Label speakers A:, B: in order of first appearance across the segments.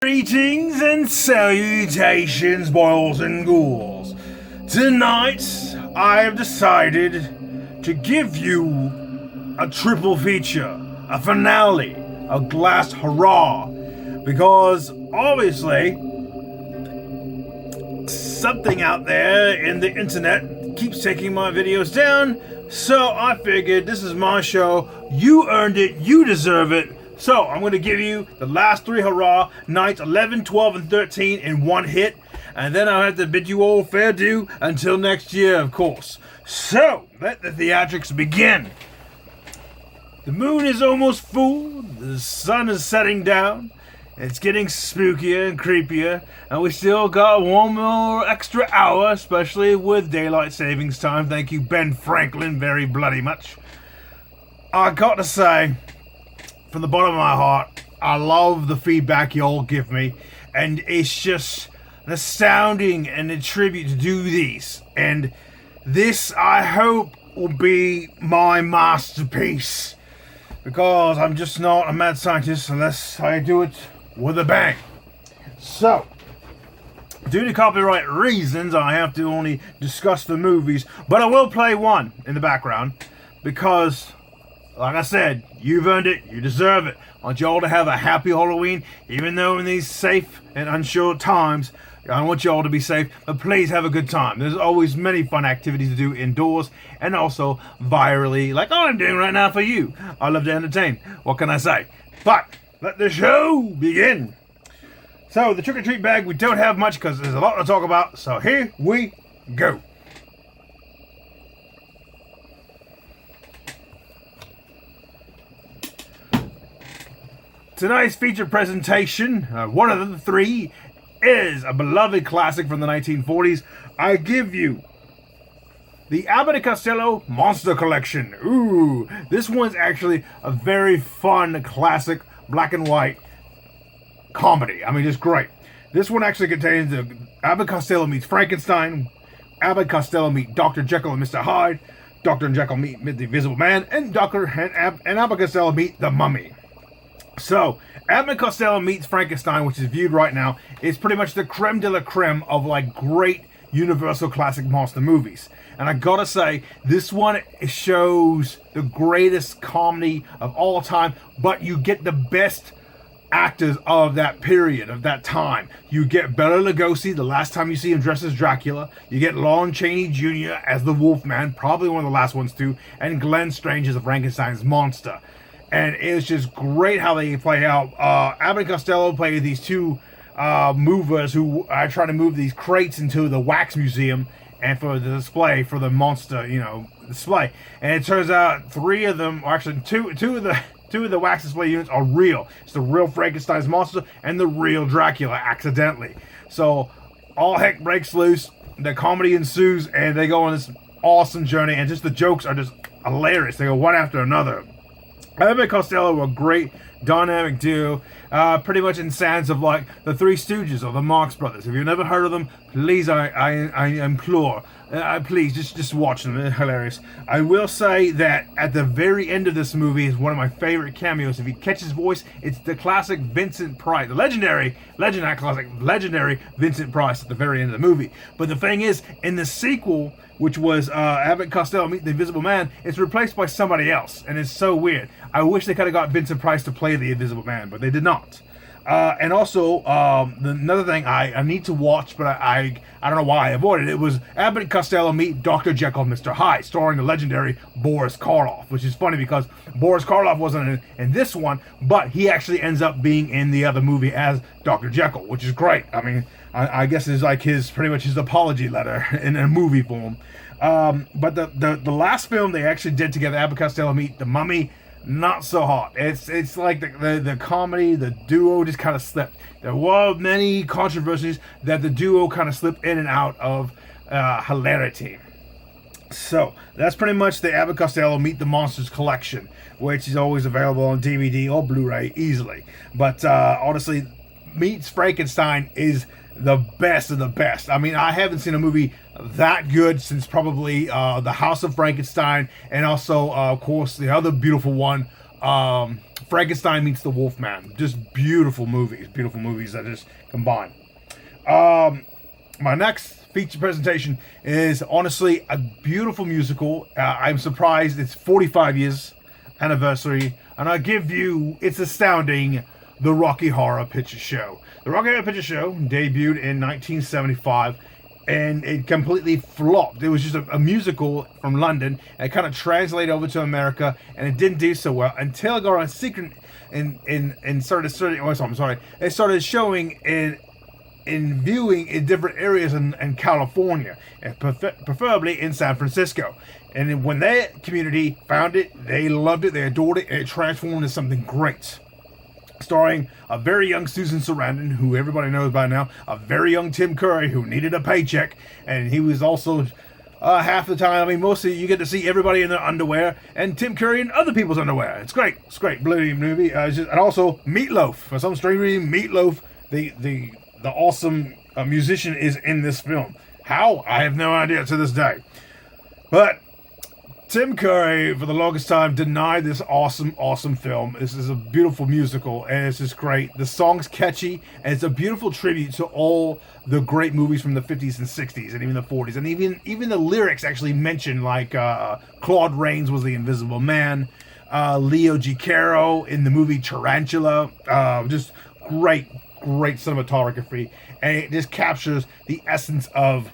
A: Greetings and salutations, boils and ghouls. Tonight, I have decided to give you a triple feature, a finale, a last hurrah, because obviously, something out there in the internet keeps taking my videos down, so I figured this is my show, you earned it, you deserve it. So, I'm going to give you the last three hurrah, nights 11, 12, and 13 in one hit. And then I'll have to bid you all fair due until next year, of course. So, let the theatrics begin. The moon is almost full, the sun is setting down, it's getting spookier and creepier, and we still got one more extra hour, especially with daylight savings time. Thank you, Ben Franklin, very bloody much. I got to say, from the bottom of my heart, I love the feedback y'all give me, and it's just an astounding and a tribute to do these. And this, I hope, will be my masterpiece, because I'm just not a mad scientist unless I do it with a bang. So, due to copyright reasons, I have to only discuss the movies, but I will play one in the background, because like I said, you've earned it, you deserve it. I want you all to have a happy Halloween, even though in these safe and unsure times, I want you all to be safe, but please have a good time. There's always many fun activities to do indoors, and also virally, like I'm doing right now for you. I love to entertain, what can I say? But, let the show begin. So, the trick-or-treat bag, we don't have much because there's a lot to talk about, so here we go. Tonight's feature presentation, one of the three, is a beloved classic from the 1940s. I give you the Abbott and Costello Monster Collection. Ooh, this one's actually a very fun, classic, black and white comedy. I mean, it's great. This one actually contains the Abbott and Costello meets Frankenstein, Abbott and Costello meet Dr. Jekyll and Mr. Hyde, Dr. and Jekyll meet the Invisible Man, and Abbott and Costello meet the Mummy. So, Abbott and Costello meets Frankenstein, which is viewed right now, is pretty much the creme de la creme of like great Universal classic monster movies. And I gotta say, this one shows the greatest comedy of all time, but you get the best actors of that period, of that time. You get Bela Lugosi, the last time you see him dressed as Dracula. You get Lon Chaney Jr. as the Wolfman, probably one of the last ones too, and Glenn Strange as the Frankenstein's monster. And it's just great how they play out. Abbott and Costello play these two movers who are trying to move these crates into the wax museum and for the display, for the monster, display. And it turns out three of them, or actually two of the wax display units are real. It's the real Frankenstein's monster and the real Dracula, accidentally. So all heck breaks loose, the comedy ensues, and they go on this awesome journey, and just the jokes are just hilarious. They go one after another. Abbott and Costello were a great dynamic duo, pretty much in sense of like the Three Stooges or the Marx Brothers. If you've never heard of them, please, I implore, please just watch them. They're hilarious. I will say that at the very end of this movie is one of my favorite cameos. If you catch his voice, it's the classic Vincent Price, the legendary Vincent Price at the very end of the movie. But the thing is, in the sequel, which was Abbott and Costello Meet the Invisible Man, it's replaced by somebody else, and it's so weird. I wish they could have got Vincent Price to play the Invisible Man, but they did not. And also, another thing I need to watch, but I don't know why I avoided it, was Abbott and Costello Meet Dr. Jekyll and Mr. Hyde, starring the legendary Boris Karloff, which is funny because Boris Karloff wasn't in this one, but he actually ends up being in the other movie as Dr. Jekyll, which is great. I mean, I guess it's like pretty much his apology letter in a movie form. But the last film they actually did together, Abbott and Costello Meet the Mummy, not so hot. It's like the comedy, the duo just kind of slipped. There were many controversies that the duo kind of slipped in and out of hilarity. So that's pretty much the Abbott and Costello Meet the Monsters collection, which is always available on DVD or Blu-ray easily. But honestly, Meets Frankenstein is the best of the best. I mean, I haven't seen a movie that good since probably The House of Frankenstein, and also, of course, the other beautiful one, Frankenstein meets the Wolfman. Just beautiful movies that just combine. My next feature presentation is honestly a beautiful musical. I'm surprised it's 45 years anniversary, and I give you, it's astounding, the Rocky Horror Picture Show. The Rocky Horror Picture Show debuted in 1975, and it completely flopped. It was just a musical from London, and it kind of translated over to America, and it didn't do so well until it got on secret and started it started showing in viewing in different areas in California, and preferably in San Francisco. And when their community found it, they loved it, they adored it, and it transformed into something great. Starring a very young Susan Sarandon, who everybody knows by now, a very young Tim Curry, who needed a paycheck, and he was also half the time, mostly you get to see everybody in their underwear, and Tim Curry in other people's underwear. It's great, brilliant movie. And also Meatloaf, for some strange reason, Meatloaf, the awesome musician, is in this film. How? I have no idea to this day. But Tim Curry, for the longest time, denied this awesome film. This is a beautiful musical, and it's just great. The song's catchy, and it's a beautiful tribute to all the great movies from the 50s and 60s, and even the 40s. And even the lyrics actually mention, like, Claude Rains was the Invisible Man, Leo Gicaro in the movie Tarantula. Just great cinematography, and it just captures the essence of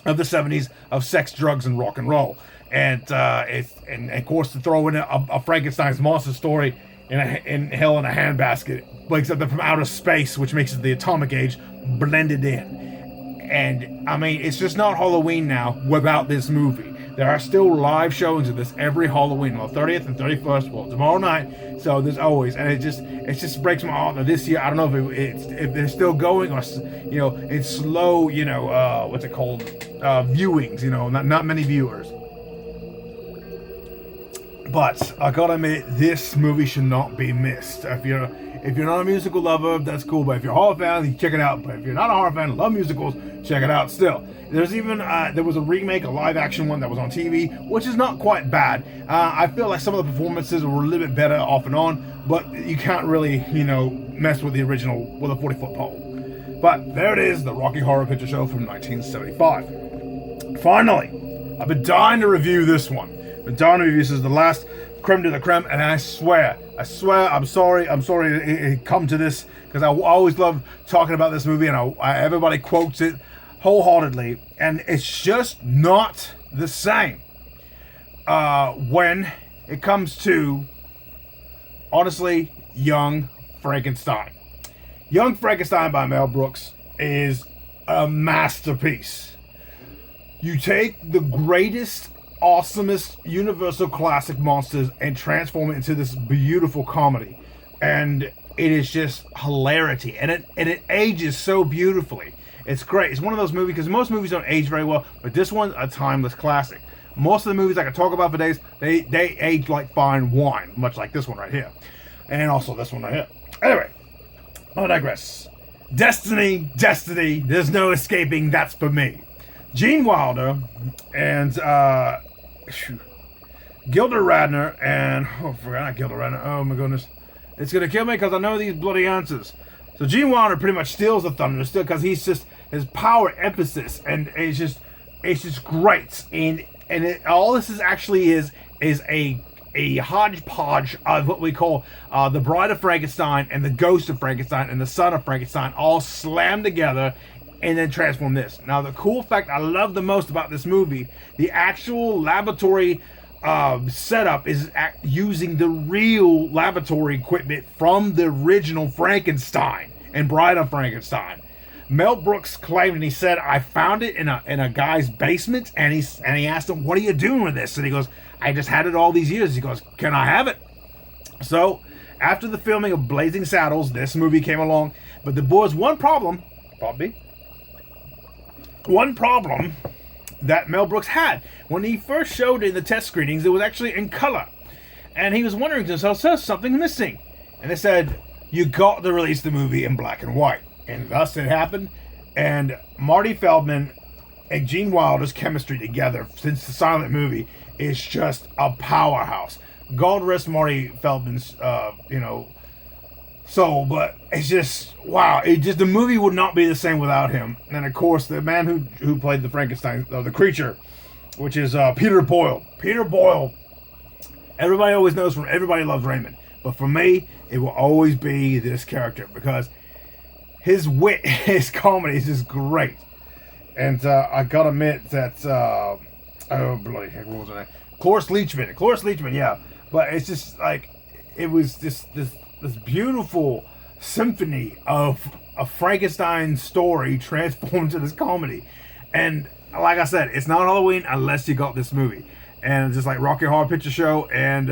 A: the 70s, of sex, drugs, and rock and roll. And and of course, to throw in a Frankenstein's monster story in hell in a handbasket, like something from outer space, which makes it the atomic age, blended in. And it's just not Halloween now without this movie. There are still live showings of this every Halloween, on the 30th and 31st, well, tomorrow night. So there's always, and it just breaks my heart that this year, I don't know if they're still going, or it's slow, what's it called, viewings, not many viewers. But I gotta admit, this movie should not be missed. If you're not a musical lover, that's cool. But if you're a horror fan, you check it out. But if you're not a horror fan, love musicals, check it out still. There's even, there was a remake, a live action one that was on TV, which is not quite bad. I feel like some of the performances were a little bit better off and on, but you can't really, mess with the original with a 40-foot pole. But there it is, the Rocky Horror Picture Show from 1975. Finally, I've been dying to review this one. This is the last creme de la creme, and I swear, I'm sorry it come to this, because I always love talking about this movie, and everybody quotes it wholeheartedly, and it's just not the same when it comes to, honestly, Young Frankenstein. Young Frankenstein by Mel Brooks is a masterpiece. You take the greatest, awesomest universal classic monsters and transform it into this beautiful comedy, and it is just hilarity, and it ages so beautifully. It's great. It's one of those movies, because most movies don't age very well, but this one's a timeless classic. Most of the movies I can talk about for days, they age like fine wine, much like this one right here, and also this one right here. Anyway, I digress. Destiny, there's no escaping, that's for me. Gene Wilder and Gilda Radner and Gilda Radner. Oh my goodness, it's gonna kill me because I know these bloody answers. So Gene Wilder pretty much steals the thunder, still, because he's just his power emphasis, and it's just great. And all this is a hodgepodge of what we call the Bride of Frankenstein and the Ghost of Frankenstein and the Son of Frankenstein all slammed together, and then transform this. Now, the cool fact I love the most about this movie, the actual laboratory setup is using the real laboratory equipment from the original Frankenstein and Bride of Frankenstein. Mel Brooks claimed, and he said, I found it in a guy's basement, and he asked him, what are you doing with this? And he goes, I just had it all these years. He goes, can I have it? So, after the filming of Blazing Saddles, this movie came along, but the boys, one problem that Mel Brooks had. When he first showed it in the test screenings, it was actually in color. And he was wondering to himself, there's something missing. And they said, you got to release the movie in black and white. And thus it happened. And Marty Feldman and Gene Wilder's chemistry together since the silent movie is just a powerhouse. God rest Marty Feldman's, soul, but it's just, wow. The movie would not be the same without him. And of course, the man who played the Frankenstein, the creature, which is Peter Boyle. Peter Boyle. Everybody always knows from Everybody Loves Raymond. But for me, it will always be this character because his wit, his comedy is just great. And I gotta admit that, oh bloody heck, what was her name? Cloris Leachman, yeah. But it's just like, it was this beautiful symphony of a Frankenstein story transformed to this comedy. And like I said, it's not Halloween unless you got this movie. And just like Rocky Horror Picture Show and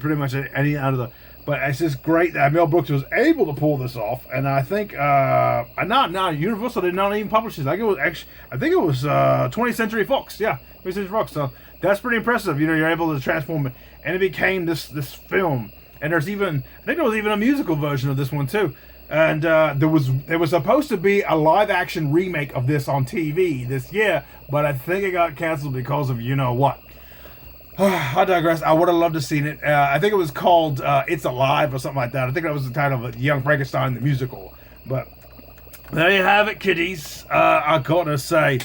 A: pretty much any out of the... But it's just great that Mel Brooks was able to pull this off, and I think Universal did not even publish this. I think it was 20th Century Fox. Yeah, 20th Century Fox. So that's pretty impressive. You're able to transform it, and it became this film. And I think there was even a musical version of this one too. And there was supposed to be a live action remake of this on TV this year, but I think it got canceled because of what. I digress. I would have loved to have seen it. I think it was called It's Alive or something like that. I think that was the title of it, Young Frankenstein, the musical. But there you have it, kiddies. I gotta say,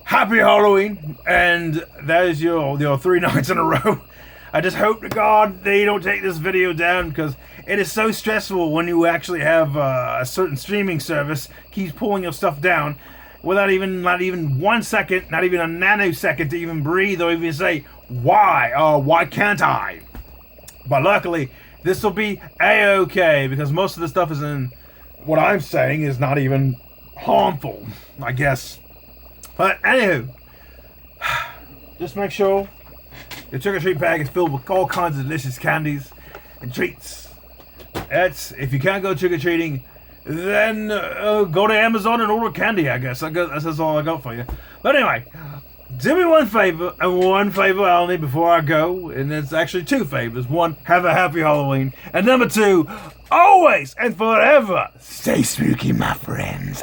A: happy Halloween. And there's your 3 nights in a row. I just hope to God they don't take this video down because it is so stressful when you actually have a certain streaming service keeps pulling your stuff down without not even 1 second, not even a nanosecond to even breathe or even say, why? Why can't I? But luckily, this will be A-okay because most of the stuff is in what I'm saying is not even harmful, I guess. But anywho, just make sure your trick-or-treat bag is filled with all kinds of delicious candies and treats. If you can't go trick-or-treating, then go to Amazon and order candy, I guess. That's all I got for you. But anyway, do me one favor, and one favor only before I go, and it's actually 2 favors. 1, have a happy Halloween, and number 2, always and forever, stay spooky, my friends.